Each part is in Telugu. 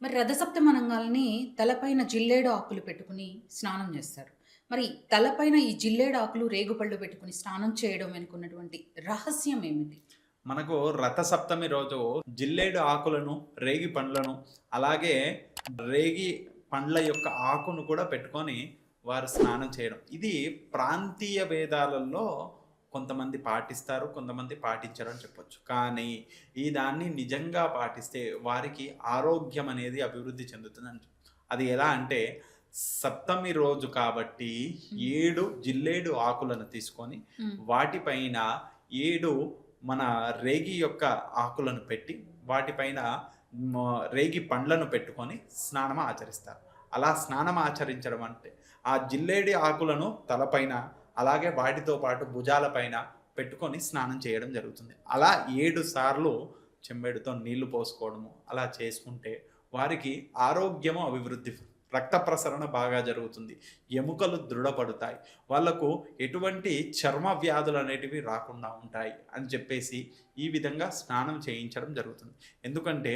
మరి రథసప్తమి అనంగాల్నే తలపైన జిల్లేడు ఆకులు పెట్టుకొని స్నానం జేస్తారు. మరి తలపైన ఈ జిల్లేడు ఆకులు, రేగుపళ్ళు పెట్టుకొని స్నానం చేయడం వెనుకున్నటువంటి రహస్యం ఏమిటి? మనకు రథసప్తమి రోజు జిల్లేడు ఆకులను, రేగి పండ్లను, అలాగే రేగి పండ్ల యొక్క ఆకును కూడా పెట్టుకొని వారు స్నానం చేయడం. ఇది ప్రాంతీయ భేదాలలో కొంతమంది పాటిస్తారు, కొంతమంది పాటించరు అని చెప్పొచ్చు. కానీ ఈ దాన్ని నిజంగా పాటిస్తే వారికి ఆరోగ్యం అనేది అభివృద్ధి చెందుతుందని అది ఎలా అంటే సప్తమి రోజు కాబట్టి హ్మ్. 7 జిల్లేడు ఆకులను తీసుకొని హ్మ్. వాటిపైన 7 మన రేగి యొక్క ఆకులను పెట్టి వాటిపైన రేగి పండ్లను పెట్టుకొని స్నానం ఆచరిస్తారు. అలా స్నానం ఆచరించడం అంటే ఆ జిల్లేడి ఆకులను తలపైన అలాగే వాటితో పాటు భుజాలపైన పెట్టుకొని స్నానం చేయడం జరుగుతుంది. అలా 7 సార్లు చెంబెడుతో నీళ్లు పోసుకోవడము అలా చేసుకుంటే వారికి ఆరోగ్యము అభివృద్ధి రక్త ప్రసరణ బాగా జరుగుతుంది. ఎముకలు దృఢపడతాయి. వాళ్ళకు ఎటువంటి చర్మ వ్యాధులు అనేటివి రాకుండా ఉంటాయి అని చెప్పేసి ఈ విధంగా స్నానం చేయించడం జరుగుతుంది. ఎందుకంటే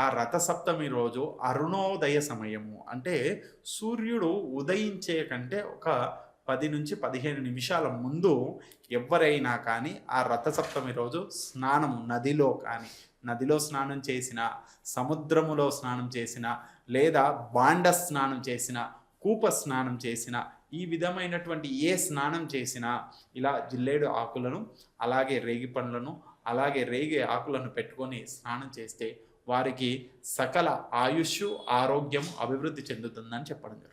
ఆ రథసప్తమి రోజు అరుణోదయ సమయము అంటే సూర్యుడు ఉదయించే కంటే ఒక 10-15 నిమిషాల ముందు ఎవ్వరైనా కానీ ఆ రథసప్తమి రోజు స్నానము నదిలో స్నానం చేసిన, సముద్రములో స్నానం చేసిన, లేదా బాండ స్నానం చేసిన, కూప స్నానం చేసిన, ఈ విధమైనటువంటి ఏ స్నానం చేసినా ఇలా జిల్లేడు ఆకులను, అలాగే రేగి పండ్లను, అలాగే రేగి ఆకులను పెట్టుకొని స్నానం చేస్తే వారికి సకల ఆయుష్షు, ఆరోగ్యం అభివృద్ధి చెందుతుందని చెప్పడం జరుగుతుంది.